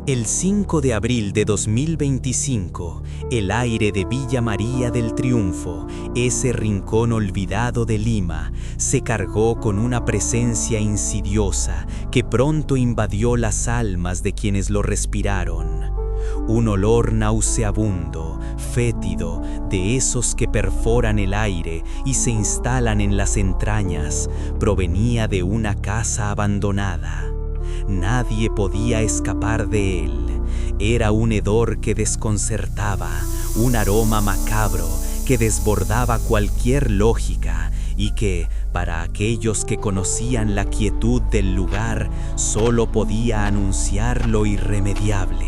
El 5 de abril de 2025, el aire de Villa María del Triunfo, ese rincón olvidado de Lima, se cargó con una presencia insidiosa que pronto invadió las almas de quienes lo respiraron. Un olor nauseabundo, fétido, de esos que perforan el aire y se instalan en las entrañas, provenía de una casa abandonada. Nadie podía escapar de él. Era un hedor que desconcertaba, un aroma macabro que desbordaba cualquier lógica y que, para aquellos que conocían la quietud del lugar, solo podía anunciar lo irremediable.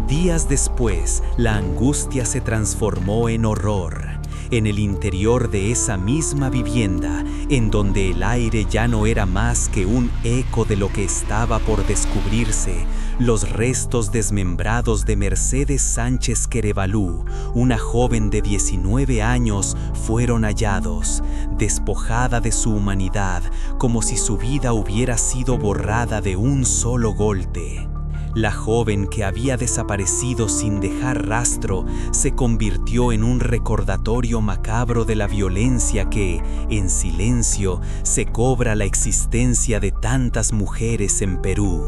Días después, la angustia se transformó en horror. En el interior de esa misma vivienda, en donde el aire ya no era más que un eco de lo que estaba por descubrirse, los restos desmembrados de Mercedes Sánchez Querevalú, una joven de 19 años, fueron hallados, despojada de su humanidad, como si su vida hubiera sido borrada de un solo golpe. La joven que había desaparecido sin dejar rastro se convirtió en un recordatorio macabro de la violencia que, en silencio, se cobra la existencia de tantas mujeres en Perú.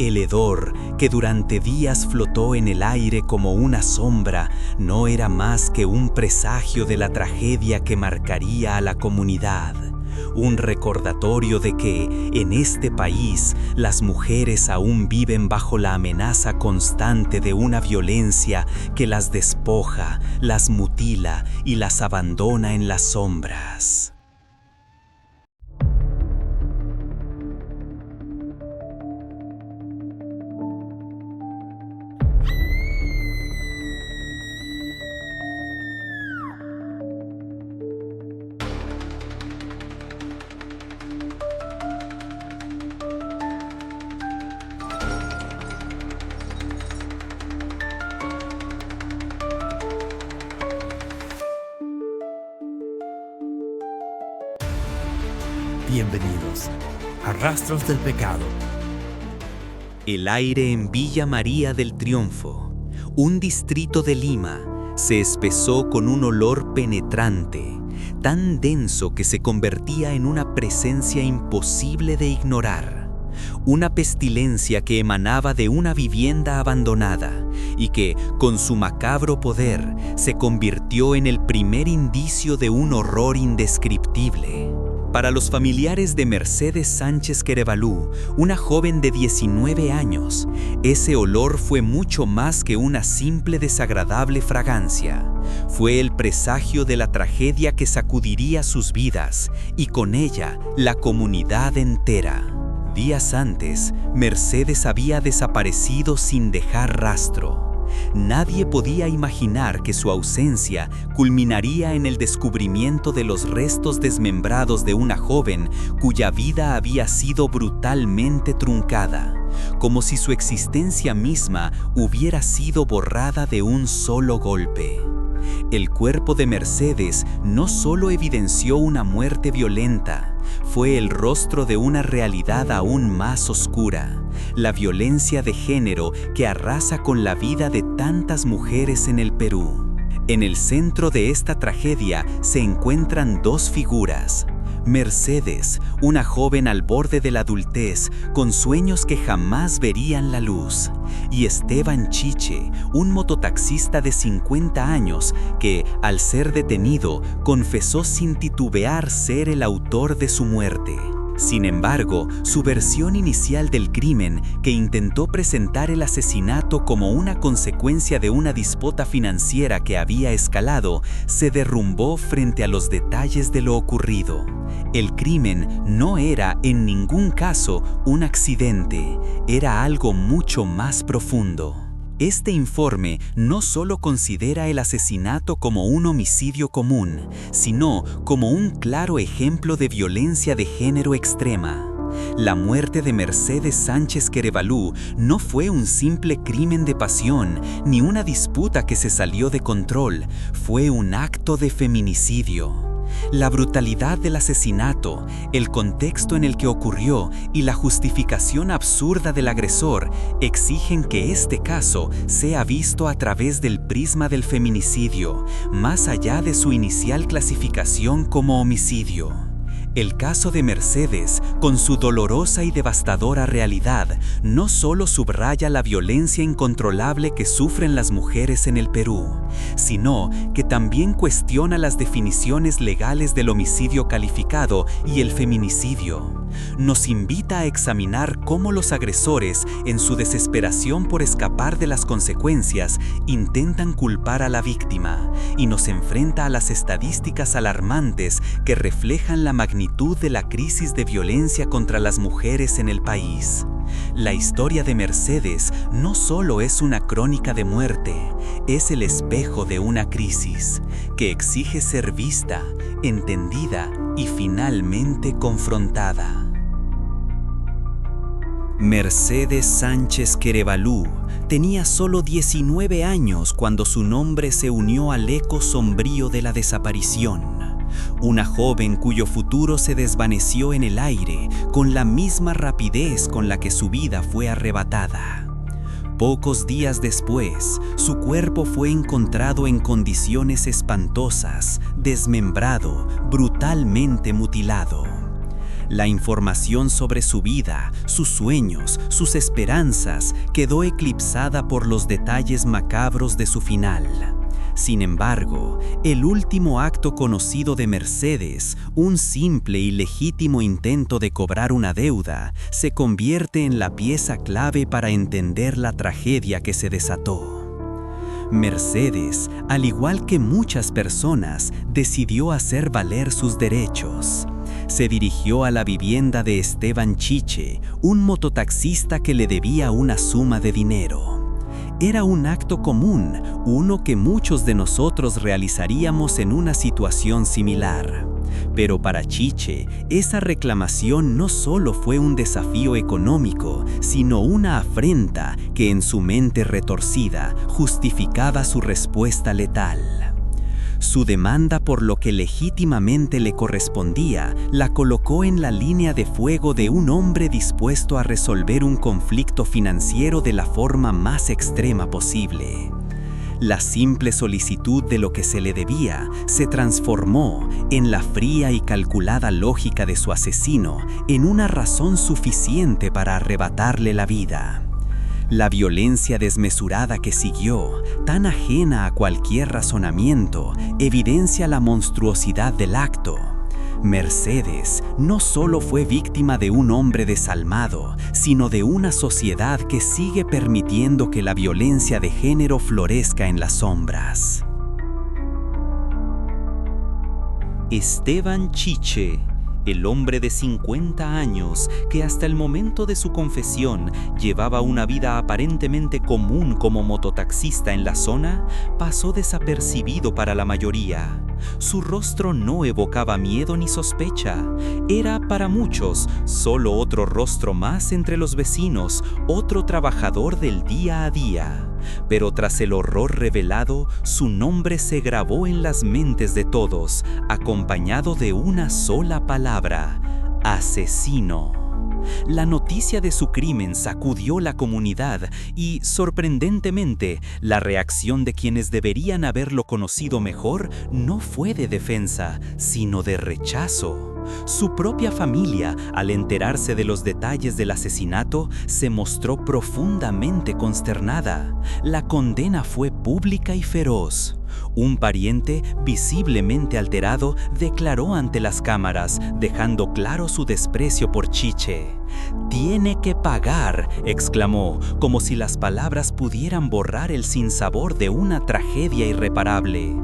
El hedor, que durante días flotó en el aire como una sombra, no era más que un presagio de la tragedia que marcaría a la comunidad. Un recordatorio de que, en este país, las mujeres aún viven bajo la amenaza constante de una violencia que las despoja, las mutila y las abandona en las sombras. Bienvenidos a Rastros del Pecado. El aire en Villa María del Triunfo, un distrito de Lima, se espesó con un olor penetrante, tan denso que se convertía en una presencia imposible de ignorar. Una pestilencia que emanaba de una vivienda abandonada y que, con su macabro poder, se convirtió en el primer indicio de un horror indescriptible. Para los familiares de Mercedes Sánchez Querevalú, una joven de 19 años, ese olor fue mucho más que una simple desagradable fragancia. Fue el presagio de la tragedia que sacudiría sus vidas y con ella la comunidad entera. Días antes, Mercedes había desaparecido sin dejar rastro. Nadie podía imaginar que su ausencia culminaría en el descubrimiento de los restos desmembrados de una joven cuya vida había sido brutalmente truncada, como si su existencia misma hubiera sido borrada de un solo golpe. El cuerpo de Mercedes no solo evidenció una muerte violenta, fue el rostro de una realidad aún más oscura, la violencia de género que arrasa con la vida de tantas mujeres en el Perú. En el centro de esta tragedia se encuentran dos figuras. Mercedes, una joven al borde de la adultez, con sueños que jamás verían la luz, y Esteban Chiche, un mototaxista de 50 años que, al ser detenido, confesó sin titubear ser el autor de su muerte. Sin embargo, su versión inicial del crimen, que intentó presentar el asesinato como una consecuencia de una disputa financiera que había escalado, se derrumbó frente a los detalles de lo ocurrido. El crimen no era, en ningún caso, un accidente, era algo mucho más profundo. Este informe no solo considera el asesinato como un homicidio común, sino como un claro ejemplo de violencia de género extrema. La muerte de Mercedes Sánchez Querevalú no fue un simple crimen de pasión, ni una disputa que se salió de control, fue un acto de feminicidio. La brutalidad del asesinato, el contexto en el que ocurrió y la justificación absurda del agresor exigen que este caso sea visto a través del prisma del feminicidio, más allá de su inicial clasificación como homicidio. El caso de Mercedes, con su dolorosa y devastadora realidad, no solo subraya la violencia incontrolable que sufren las mujeres en el Perú, sino que también cuestiona las definiciones legales del homicidio calificado y el feminicidio. Nos invita a examinar cómo los agresores, en su desesperación por escapar de las consecuencias, intentan culpar a la víctima, y nos enfrenta a las estadísticas alarmantes que reflejan la magnitud de la crisis de violencia contra las mujeres en el país. La historia de Mercedes no solo es una crónica de muerte, es el espejo de una crisis que exige ser vista, entendida y finalmente confrontada. Mercedes Sánchez Querevalú tenía solo 19 años cuando su nombre se unió al eco sombrío de la desaparición. Una joven cuyo futuro se desvaneció en el aire con la misma rapidez con la que su vida fue arrebatada. Pocos días después, su cuerpo fue encontrado en condiciones espantosas, desmembrado, brutalmente mutilado. La información sobre su vida, sus sueños, sus esperanzas quedó eclipsada por los detalles macabros de su final. Sin embargo, el último acto conocido de Mercedes, un simple y legítimo intento de cobrar una deuda, se convierte en la pieza clave para entender la tragedia que se desató. Mercedes, al igual que muchas personas, decidió hacer valer sus derechos. Se dirigió a la vivienda de Esteban Chiche, un mototaxista que le debía una suma de dinero. Era un acto común, uno que muchos de nosotros realizaríamos en una situación similar. Pero para Chiche, esa reclamación no solo fue un desafío económico, sino una afrenta que en su mente retorcida justificaba su respuesta letal. Su demanda por lo que legítimamente le correspondía la colocó en la línea de fuego de un hombre dispuesto a resolver un conflicto financiero de la forma más extrema posible. La simple solicitud de lo que se le debía se transformó, en la fría y calculada lógica de su asesino, en una razón suficiente para arrebatarle la vida. La violencia desmesurada que siguió, tan ajena a cualquier razonamiento, evidencia la monstruosidad del acto. Mercedes no solo fue víctima de un hombre desalmado, sino de una sociedad que sigue permitiendo que la violencia de género florezca en las sombras. Esteban Chiche, el hombre de 50 años que hasta el momento de su confesión llevaba una vida aparentemente común como mototaxista en la zona, pasó desapercibido para la mayoría. Su rostro no evocaba miedo ni sospecha. Era para muchos solo otro rostro más entre los vecinos, otro trabajador del día a día. Pero tras el horror revelado, su nombre se grabó en las mentes de todos, acompañado de una sola palabra: asesino. La noticia de su crimen sacudió la comunidad y, sorprendentemente, la reacción de quienes deberían haberlo conocido mejor no fue de defensa, sino de rechazo. Su propia familia, al enterarse de los detalles del asesinato, se mostró profundamente consternada. La condena fue pública y feroz. Un pariente, visiblemente alterado, declaró ante las cámaras, dejando claro su desprecio por Chiche. «Tiene que pagar», exclamó, como si las palabras pudieran borrar el sinsabor de una tragedia irreparable.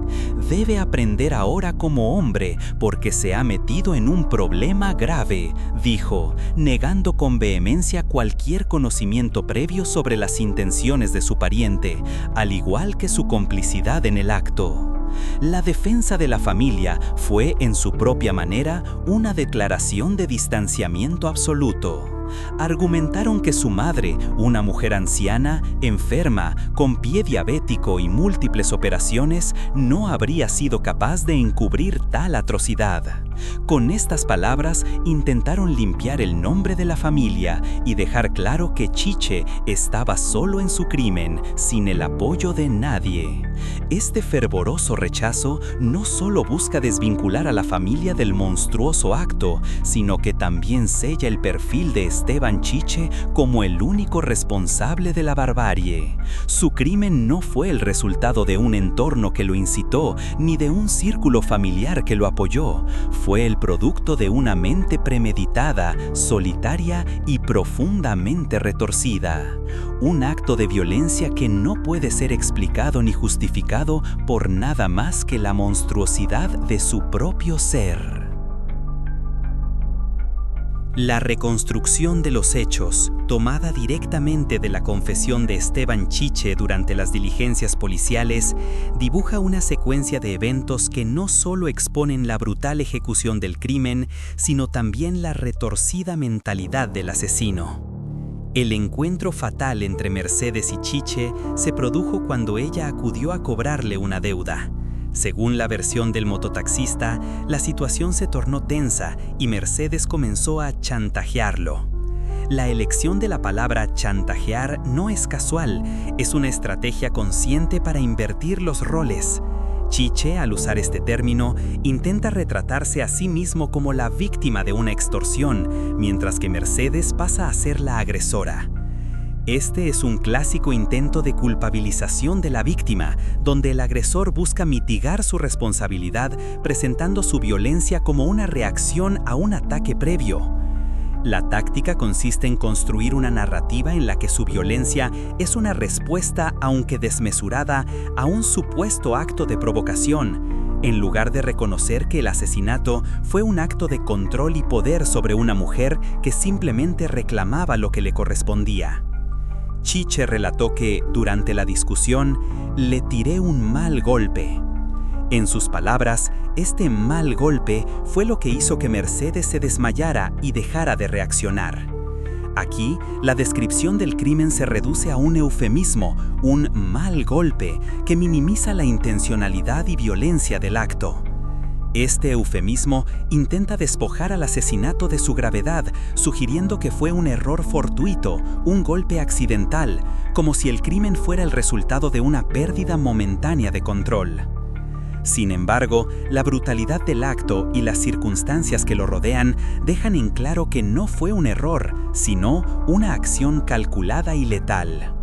«Debe aprender ahora como hombre, porque se ha metido en un problema grave», dijo, negando con vehemencia cualquier conocimiento previo sobre las intenciones de su pariente, al igual que su complicidad en el acto. La defensa de la familia fue, en su propia manera, una declaración de distanciamiento absoluto. Argumentaron que su madre, una mujer anciana, enferma, con pie diabético y múltiples operaciones, no habría sido capaz de encubrir tal atrocidad. Con estas palabras intentaron limpiar el nombre de la familia y dejar claro que Chiche estaba solo en su crimen, sin el apoyo de nadie. Este fervoroso rechazo no solo busca desvincular a la familia del monstruoso acto, sino que también sella el perfil de Esteban Chiche como el único responsable de la barbarie. Su crimen no fue el resultado de un entorno que lo incitó, ni de un círculo familiar que lo apoyó. Fue el producto de una mente premeditada, solitaria y profundamente retorcida. Un acto de violencia que no puede ser explicado ni justificado por nada más que la monstruosidad de su propio ser. La reconstrucción de los hechos, tomada directamente de la confesión de Esteban Chiche durante las diligencias policiales, dibuja una secuencia de eventos que no solo exponen la brutal ejecución del crimen, sino también la retorcida mentalidad del asesino. El encuentro fatal entre Mercedes y Chiche se produjo cuando ella acudió a cobrarle una deuda. Según la versión del mototaxista, la situación se tornó tensa y Mercedes comenzó a chantajearlo. La elección de la palabra chantajear no es casual, es una estrategia consciente para invertir los roles. Chiche, al usar este término, intenta retratarse a sí mismo como la víctima de una extorsión, mientras que Mercedes pasa a ser la agresora. Este es un clásico intento de culpabilización de la víctima, donde el agresor busca mitigar su responsabilidad presentando su violencia como una reacción a un ataque previo. La táctica consiste en construir una narrativa en la que su violencia es una respuesta, aunque desmesurada, a un supuesto acto de provocación, en lugar de reconocer que el asesinato fue un acto de control y poder sobre una mujer que simplemente reclamaba lo que le correspondía. Chiche relató que, durante la discusión, le tiré un mal golpe. En sus palabras, este mal golpe fue lo que hizo que Mercedes se desmayara y dejara de reaccionar. Aquí, la descripción del crimen se reduce a un eufemismo, un mal golpe, que minimiza la intencionalidad y violencia del acto. Este eufemismo intenta despojar al asesinato de su gravedad, sugiriendo que fue un error fortuito, un golpe accidental, como si el crimen fuera el resultado de una pérdida momentánea de control. Sin embargo, la brutalidad del acto y las circunstancias que lo rodean dejan en claro que no fue un error, sino una acción calculada y letal.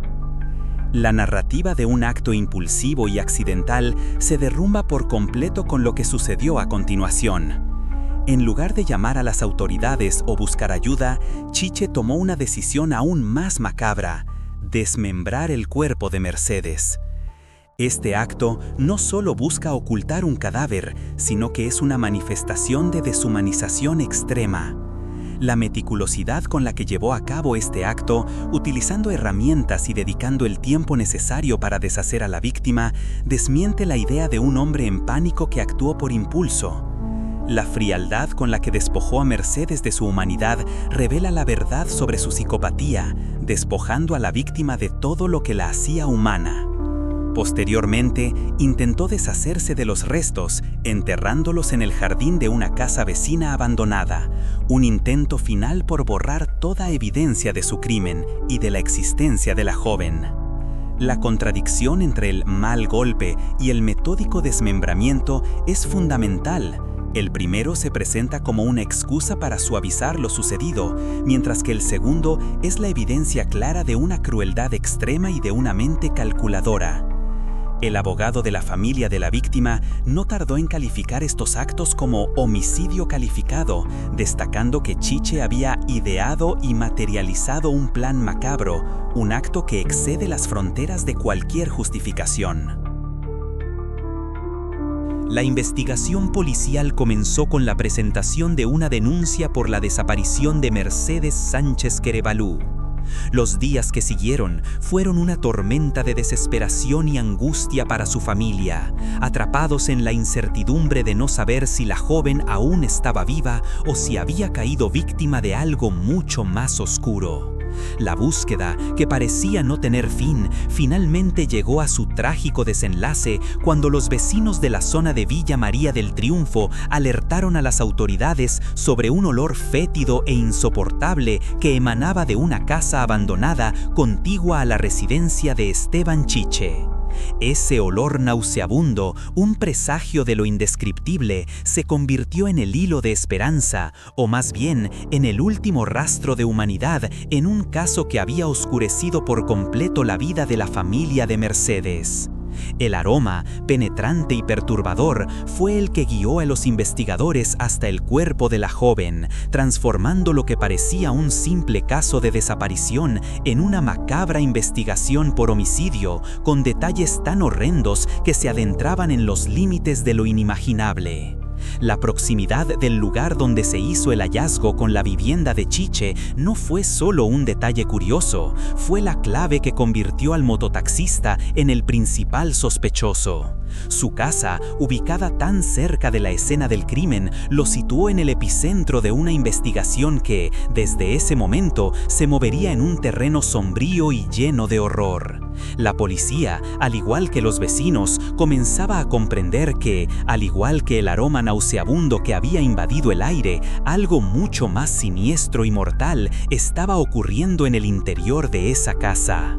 La narrativa de un acto impulsivo y accidental se derrumba por completo con lo que sucedió a continuación. En lugar de llamar a las autoridades o buscar ayuda, Chiche tomó una decisión aún más macabra: desmembrar el cuerpo de Mercedes. Este acto no solo busca ocultar un cadáver, sino que es una manifestación de deshumanización extrema. La meticulosidad con la que llevó a cabo este acto, utilizando herramientas y dedicando el tiempo necesario para deshacer a la víctima, desmiente la idea de un hombre en pánico que actuó por impulso. La frialdad con la que despojó a Mercedes de su humanidad revela la verdad sobre su psicopatía, despojando a la víctima de todo lo que la hacía humana. Posteriormente, intentó deshacerse de los restos, enterrándolos en el jardín de una casa vecina abandonada, un intento final por borrar toda evidencia de su crimen y de la existencia de la joven. La contradicción entre el mal golpe y el metódico desmembramiento es fundamental. El primero se presenta como una excusa para suavizar lo sucedido, mientras que el segundo es la evidencia clara de una crueldad extrema y de una mente calculadora. El abogado de la familia de la víctima no tardó en calificar estos actos como homicidio calificado, destacando que Chiche había ideado y materializado un plan macabro, un acto que excede las fronteras de cualquier justificación. La investigación policial comenzó con la presentación de una denuncia por la desaparición de Mercedes Sánchez Querevalú. Los días que siguieron fueron una tormenta de desesperación y angustia para su familia, atrapados en la incertidumbre de no saber si la joven aún estaba viva o si había caído víctima de algo mucho más oscuro. La búsqueda, que parecía no tener fin, finalmente llegó a su trágico desenlace cuando los vecinos de la zona de Villa María del Triunfo alertaron a las autoridades sobre un olor fétido e insoportable que emanaba de una casa abandonada contigua a la residencia de Esteban Chiche. Ese olor nauseabundo, un presagio de lo indescriptible, se convirtió en el hilo de esperanza, o más bien en el último rastro de humanidad en un caso que había oscurecido por completo la vida de la familia de Mercedes. El aroma, penetrante y perturbador, fue el que guió a los investigadores hasta el cuerpo de la joven, transformando lo que parecía un simple caso de desaparición en una macabra investigación por homicidio, con detalles tan horrendos que se adentraban en los límites de lo inimaginable. La proximidad del lugar donde se hizo el hallazgo con la vivienda de Chiche no fue solo un detalle curioso, fue la clave que convirtió al mototaxista en el principal sospechoso. Su casa, ubicada tan cerca de la escena del crimen, lo situó en el epicentro de una investigación que, desde ese momento, se movería en un terreno sombrío y lleno de horror. La policía, al igual que los vecinos, comenzaba a comprender que, al igual que el aroma nauseabundo que había invadido el aire, algo mucho más siniestro y mortal estaba ocurriendo en el interior de esa casa.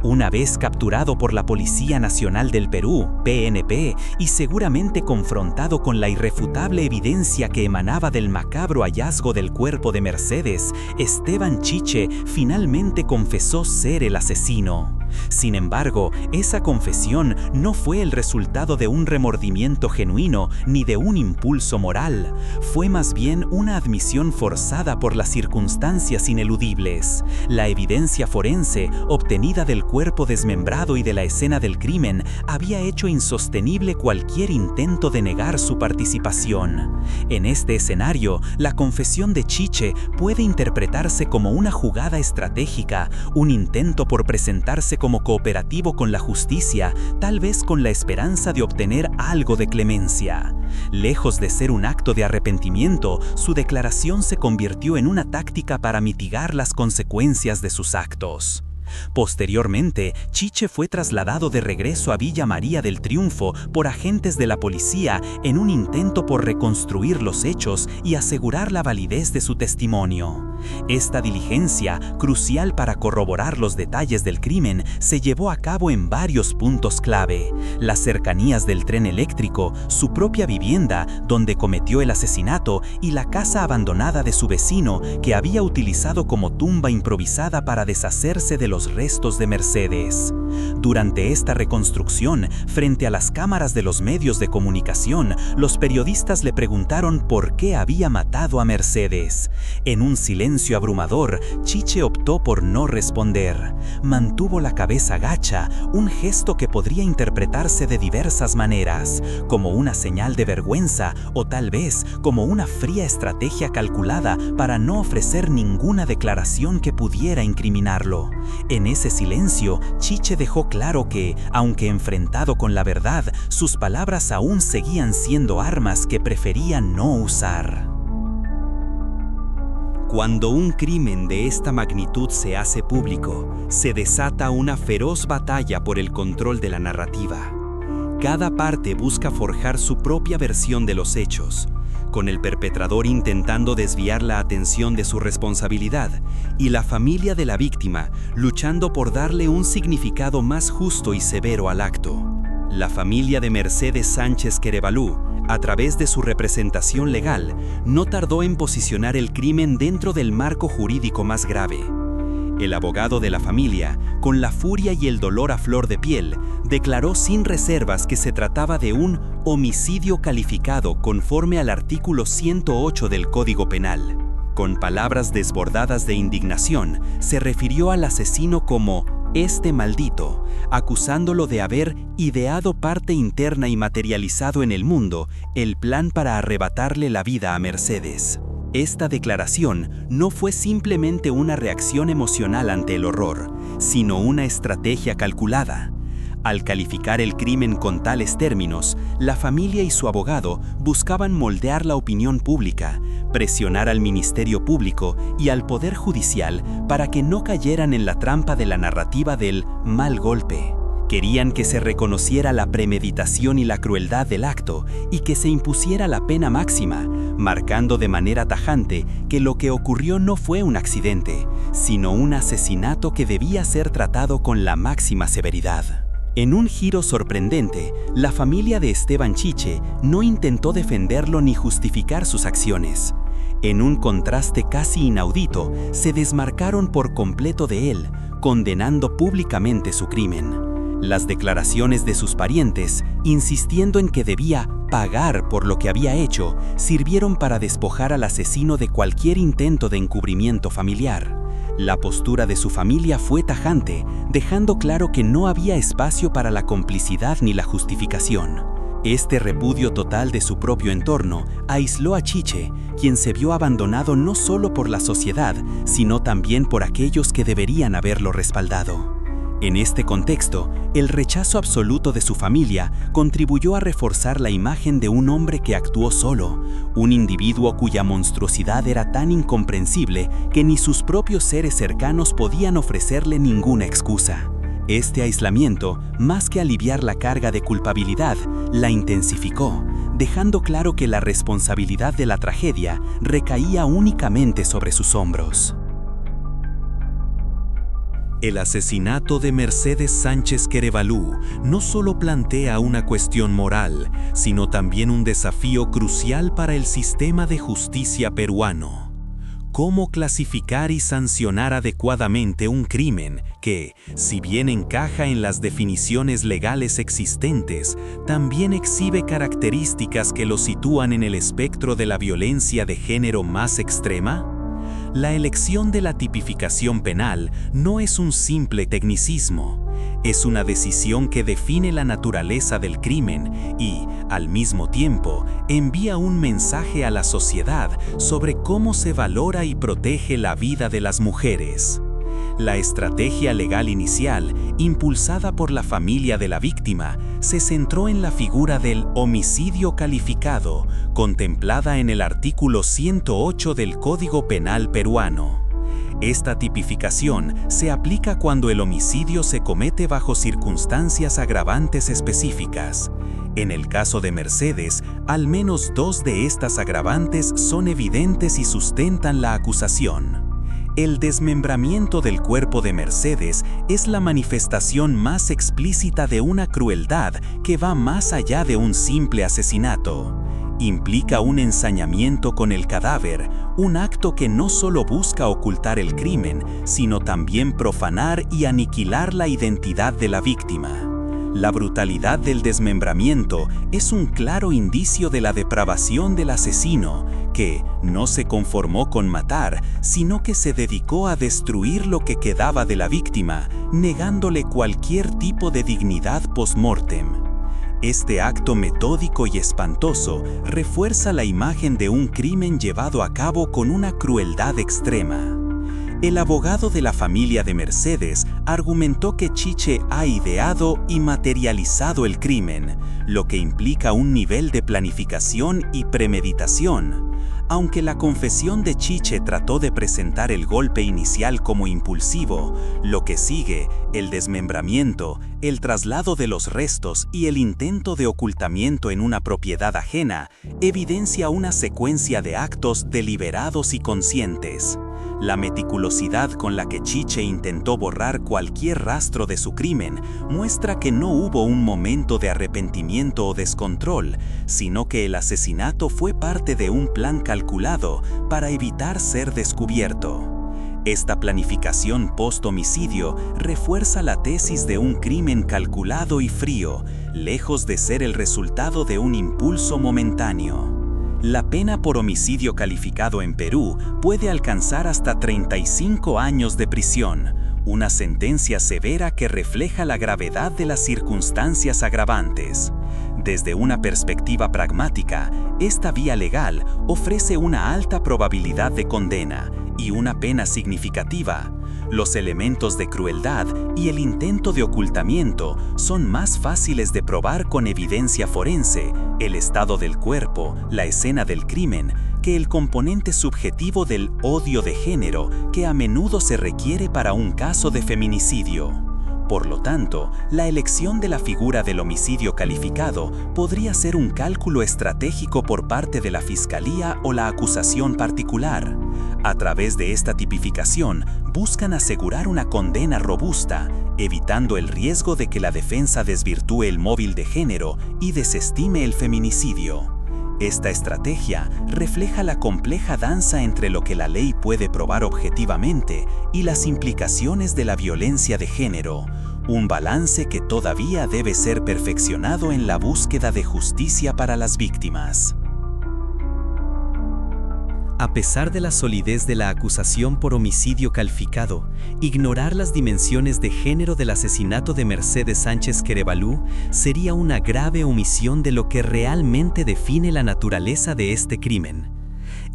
Una vez capturado por la Policía Nacional del Perú, PNP, y seguramente confrontado con la irrefutable evidencia que emanaba del macabro hallazgo del cuerpo de Mercedes, Esteban Chiche finalmente confesó ser el asesino. Sin embargo, esa confesión no fue el resultado de un remordimiento genuino ni de un impulso moral. Fue más bien una admisión forzada por las circunstancias ineludibles. La evidencia forense, obtenida del cuerpo desmembrado y de la escena del crimen, había hecho insostenible cualquier intento de negar su participación. En este escenario, la confesión de Chiche puede interpretarse como una jugada estratégica, un intento por presentarse como cooperativo con la justicia, tal vez con la esperanza de obtener algo de clemencia. Lejos de ser un acto de arrepentimiento, su declaración se convirtió en una táctica para mitigar las consecuencias de sus actos. Posteriormente, Chiche fue trasladado de regreso a Villa María del Triunfo por agentes de la policía en un intento por reconstruir los hechos y asegurar la validez de su testimonio. Esta diligencia, crucial para corroborar los detalles del crimen, se llevó a cabo en varios puntos clave: las cercanías del tren eléctrico, su propia vivienda, donde cometió el asesinato, y la casa abandonada de su vecino, que había utilizado como tumba improvisada para deshacerse de los restos de Mercedes. Durante esta reconstrucción, frente a las cámaras de los medios de comunicación, los periodistas le preguntaron por qué había matado a Mercedes. En un silencio abrumador, Chiche optó por no responder. Mantuvo la cabeza gacha, un gesto que podría interpretarse de diversas maneras, como una señal de vergüenza o tal vez como una fría estrategia calculada para no ofrecer ninguna declaración que pudiera incriminarlo. En ese silencio, Chiche dejó claro que, aunque enfrentado con la verdad, sus palabras aún seguían siendo armas que prefería no usar. Cuando un crimen de esta magnitud se hace público, se desata una feroz batalla por el control de la narrativa. Cada parte busca forjar su propia versión de los hechos, con el perpetrador intentando desviar la atención de su responsabilidad y la familia de la víctima luchando por darle un significado más justo y severo al acto. La familia de Mercedes Sánchez Querevalú, a través de su representación legal, no tardó en posicionar el crimen dentro del marco jurídico más grave. El abogado de la familia, con la furia y el dolor a flor de piel, declaró sin reservas que se trataba de un homicidio calificado conforme al artículo 108 del Código Penal. Con palabras desbordadas de indignación, se refirió al asesino como «este maldito», acusándolo de haber ideado parte interna y materializado en el mundo el plan para arrebatarle la vida a Mercedes. Esta declaración no fue simplemente una reacción emocional ante el horror, sino una estrategia calculada. Al calificar el crimen con tales términos, la familia y su abogado buscaban moldear la opinión pública, presionar al Ministerio Público y al Poder Judicial para que no cayeran en la trampa de la narrativa del mal golpe. Querían que se reconociera la premeditación y la crueldad del acto y que se impusiera la pena máxima, marcando de manera tajante que lo que ocurrió no fue un accidente, sino un asesinato que debía ser tratado con la máxima severidad. En un giro sorprendente, la familia de Esteban Chiche no intentó defenderlo ni justificar sus acciones. En un contraste casi inaudito, se desmarcaron por completo de él, condenando públicamente su crimen. Las declaraciones de sus parientes, insistiendo en que debía pagar por lo que había hecho, sirvieron para despojar al asesino de cualquier intento de encubrimiento familiar. La postura de su familia fue tajante, dejando claro que no había espacio para la complicidad ni la justificación. Este repudio total de su propio entorno aisló a Chiche, quien se vio abandonado no solo por la sociedad, sino también por aquellos que deberían haberlo respaldado. En este contexto, el rechazo absoluto de su familia contribuyó a reforzar la imagen de un hombre que actuó solo, un individuo cuya monstruosidad era tan incomprensible que ni sus propios seres cercanos podían ofrecerle ninguna excusa. Este aislamiento, más que aliviar la carga de culpabilidad, la intensificó, dejando claro que la responsabilidad de la tragedia recaía únicamente sobre sus hombros. El asesinato de Mercedes Sánchez Querevalú no solo plantea una cuestión moral, sino también un desafío crucial para el sistema de justicia peruano. ¿Cómo clasificar y sancionar adecuadamente un crimen que, si bien encaja en las definiciones legales existentes, también exhibe características que lo sitúan en el espectro de la violencia de género más extrema? La elección de la tipificación penal no es un simple tecnicismo, es una decisión que define la naturaleza del crimen y, al mismo tiempo, envía un mensaje a la sociedad sobre cómo se valora y protege la vida de las mujeres. La estrategia legal inicial, impulsada por la familia de la víctima, se centró en la figura del homicidio calificado, contemplada en el artículo 108 del Código Penal peruano. Esta tipificación se aplica cuando el homicidio se comete bajo circunstancias agravantes específicas. En el caso de Mercedes, al menos 2 de estas agravantes son evidentes y sustentan la acusación. El desmembramiento del cuerpo de Mercedes es la manifestación más explícita de una crueldad que va más allá de un simple asesinato. Implica un ensañamiento con el cadáver, un acto que no solo busca ocultar el crimen, sino también profanar y aniquilar la identidad de la víctima. La brutalidad del desmembramiento es un claro indicio de la depravación del asesino, que no se conformó con matar, sino que se dedicó a destruir lo que quedaba de la víctima, negándole cualquier tipo de dignidad post-mortem. Este acto metódico y espantoso refuerza la imagen de un crimen llevado a cabo con una crueldad extrema. El abogado de la familia de Mercedes argumentó que Chiche ha ideado y materializado el crimen, lo que implica un nivel de planificación y premeditación. Aunque la confesión de Chiche trató de presentar el golpe inicial como impulsivo, lo que sigue, el desmembramiento, el traslado de los restos y el intento de ocultamiento en una propiedad ajena, evidencia una secuencia de actos deliberados y conscientes. La meticulosidad con la que Chiche intentó borrar cualquier rastro de su crimen muestra que no hubo un momento de arrepentimiento o descontrol, sino que el asesinato fue parte de un plan calculado para evitar ser descubierto. Esta planificación post-homicidio refuerza la tesis de un crimen calculado y frío, lejos de ser el resultado de un impulso momentáneo. La pena por homicidio calificado en Perú puede alcanzar hasta 35 años de prisión, una sentencia severa que refleja la gravedad de las circunstancias agravantes. Desde una perspectiva pragmática, esta vía legal ofrece una alta probabilidad de condena y una pena significativa. Los elementos de crueldad y el intento de ocultamiento son más fáciles de probar con evidencia forense, el estado del cuerpo, la escena del crimen, que el componente subjetivo del odio de género que a menudo se requiere para un caso de feminicidio. Por lo tanto, la elección de la figura del homicidio calificado podría ser un cálculo estratégico por parte de la Fiscalía o la acusación particular. A través de esta tipificación, buscan asegurar una condena robusta, evitando el riesgo de que la defensa desvirtúe el móvil de género y desestime el feminicidio. Esta estrategia refleja la compleja danza entre lo que la ley puede probar objetivamente y las implicaciones de la violencia de género, un balance que todavía debe ser perfeccionado en la búsqueda de justicia para las víctimas. A pesar de la solidez de la acusación por homicidio calificado, ignorar las dimensiones de género del asesinato de Mercedes Sánchez Querevalú sería una grave omisión de lo que realmente define la naturaleza de este crimen.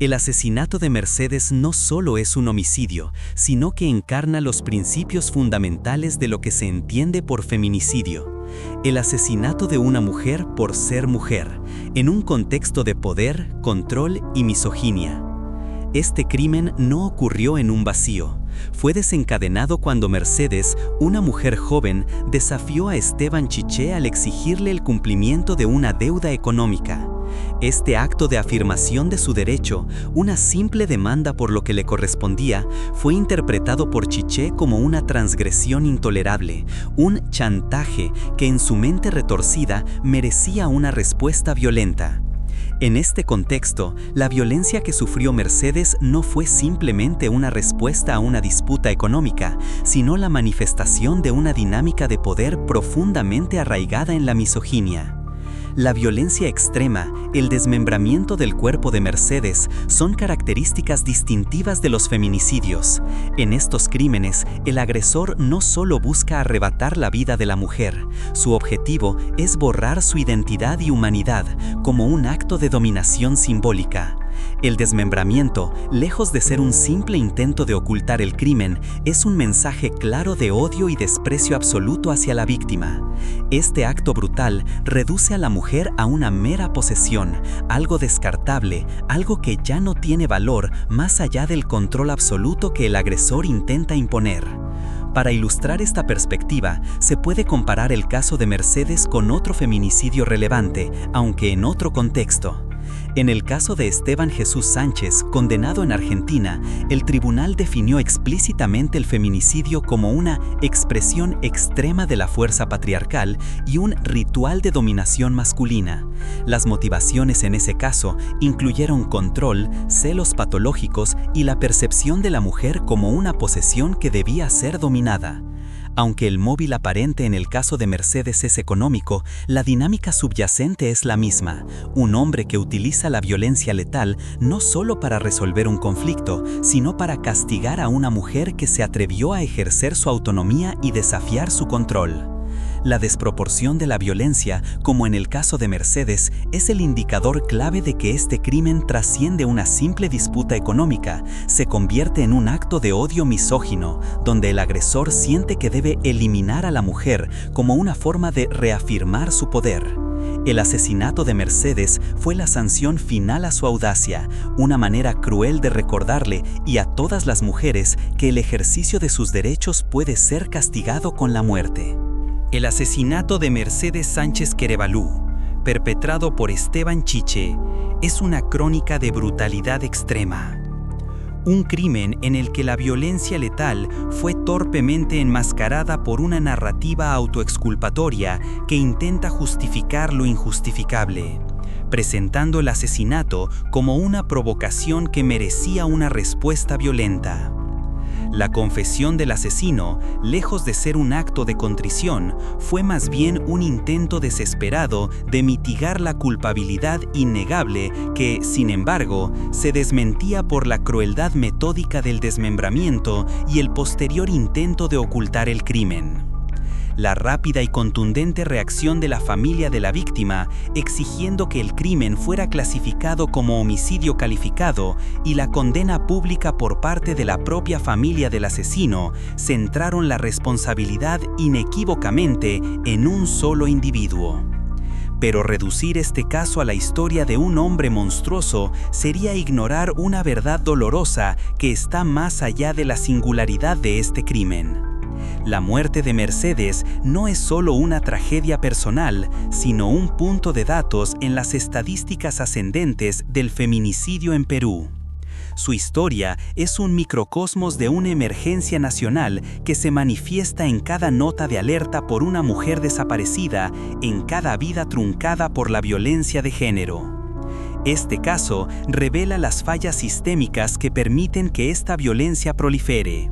El asesinato de Mercedes no solo es un homicidio, sino que encarna los principios fundamentales de lo que se entiende por feminicidio. El asesinato de una mujer por ser mujer, en un contexto de poder, control y misoginia. Este crimen no ocurrió en un vacío. Fue desencadenado cuando Mercedes, una mujer joven, desafió a Esteban Chiché al exigirle el cumplimiento de una deuda económica. Este acto de afirmación de su derecho, una simple demanda por lo que le correspondía, fue interpretado por Chiché como una transgresión intolerable, un chantaje que en su mente retorcida merecía una respuesta violenta. En este contexto, la violencia que sufrió Mercedes no fue simplemente una respuesta a una disputa económica, sino la manifestación de una dinámica de poder profundamente arraigada en la misoginia. La violencia extrema, el desmembramiento del cuerpo de Mercedes son características distintivas de los feminicidios. En estos crímenes, el agresor no solo busca arrebatar la vida de la mujer, su objetivo es borrar su identidad y humanidad como un acto de dominación simbólica. El desmembramiento, lejos de ser un simple intento de ocultar el crimen, es un mensaje claro de odio y desprecio absoluto hacia la víctima. Este acto brutal reduce a la mujer a una mera posesión, algo descartable, algo que ya no tiene valor más allá del control absoluto que el agresor intenta imponer. Para ilustrar esta perspectiva, se puede comparar el caso de Mercedes con otro feminicidio relevante, aunque en otro contexto. En el caso de Esteban Jesús Sánchez, condenado en Argentina, el tribunal definió explícitamente el feminicidio como una expresión extrema de la fuerza patriarcal y un ritual de dominación masculina. Las motivaciones en ese caso incluyeron control, celos patológicos y la percepción de la mujer como una posesión que debía ser dominada. Aunque el móvil aparente en el caso de Mercedes es económico, la dinámica subyacente es la misma. Un hombre que utiliza la violencia letal no solo para resolver un conflicto, sino para castigar a una mujer que se atrevió a ejercer su autonomía y desafiar su control. La desproporción de la violencia, como en el caso de Mercedes, es el indicador clave de que este crimen trasciende una simple disputa económica, se convierte en un acto de odio misógino, donde el agresor siente que debe eliminar a la mujer como una forma de reafirmar su poder. El asesinato de Mercedes fue la sanción final a su audacia, una manera cruel de recordarle y a todas las mujeres que el ejercicio de sus derechos puede ser castigado con la muerte. El asesinato de Mercedes Sánchez Querevalú, perpetrado por Esteban Chiché, es una crónica de brutalidad extrema. Un crimen en el que la violencia letal fue torpemente enmascarada por una narrativa autoexculpatoria que intenta justificar lo injustificable, presentando el asesinato como una provocación que merecía una respuesta violenta. La confesión del asesino, lejos de ser un acto de contrición, fue más bien un intento desesperado de mitigar la culpabilidad innegable que, sin embargo, se desmentía por la crueldad metódica del desmembramiento y el posterior intento de ocultar el crimen. la rápida y contundente reacción de la familia de la víctima, exigiendo que el crimen fuera clasificado como homicidio calificado, y la condena pública por parte de la propia familia del asesino, centraron la responsabilidad inequívocamente en un solo individuo. Pero reducir este caso a la historia de un hombre monstruoso sería ignorar una verdad dolorosa que está más allá de la singularidad de este crimen. La muerte de Mercedes no es solo una tragedia personal, sino un punto de datos en las estadísticas ascendentes del feminicidio en Perú. Su historia es un microcosmos de una emergencia nacional que se manifiesta en cada nota de alerta por una mujer desaparecida, en cada vida truncada por la violencia de género. Este caso revela las fallas sistémicas que permiten que esta violencia prolifere.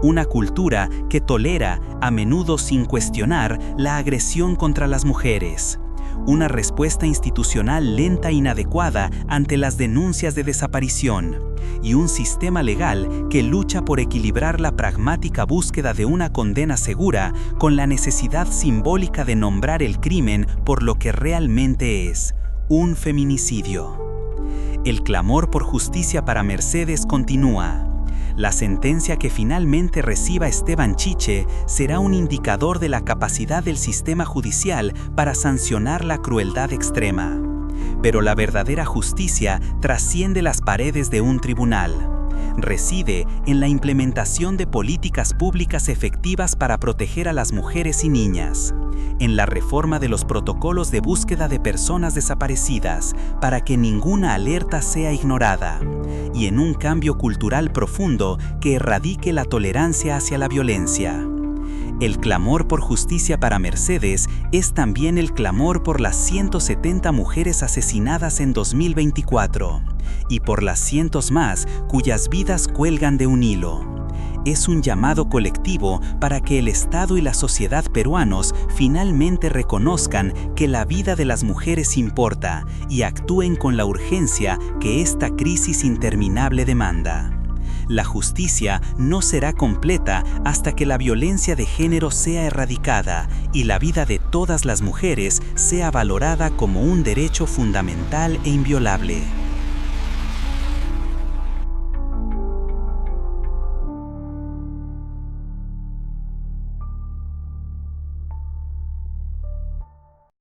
Una cultura que tolera, a menudo sin cuestionar, la agresión contra las mujeres. Una respuesta institucional lenta e inadecuada ante las denuncias de desaparición, y un sistema legal que lucha por equilibrar la pragmática búsqueda de una condena segura con la necesidad simbólica de nombrar el crimen por lo que realmente es, un feminicidio. El clamor por justicia para Mercedes continúa. La sentencia que finalmente reciba Esteban Chiche será un indicador de la capacidad del sistema judicial para sancionar la crueldad extrema. Pero la verdadera justicia trasciende las paredes de un tribunal. Reside en la implementación de políticas públicas efectivas para proteger a las mujeres y niñas, en la reforma de los protocolos de búsqueda de personas desaparecidas para que ninguna alerta sea ignorada, y en un cambio cultural profundo que erradique la tolerancia hacia la violencia. El clamor por justicia para Mercedes es también el clamor por las 170 mujeres asesinadas en 2024 y por las cientos más cuyas vidas cuelgan de un hilo. Es un llamado colectivo para que el Estado y la sociedad peruanos finalmente reconozcan que la vida de las mujeres importa y actúen con la urgencia que esta crisis interminable demanda. La justicia no será completa hasta que la violencia de género sea erradicada y la vida de todas las mujeres sea valorada como un derecho fundamental e inviolable.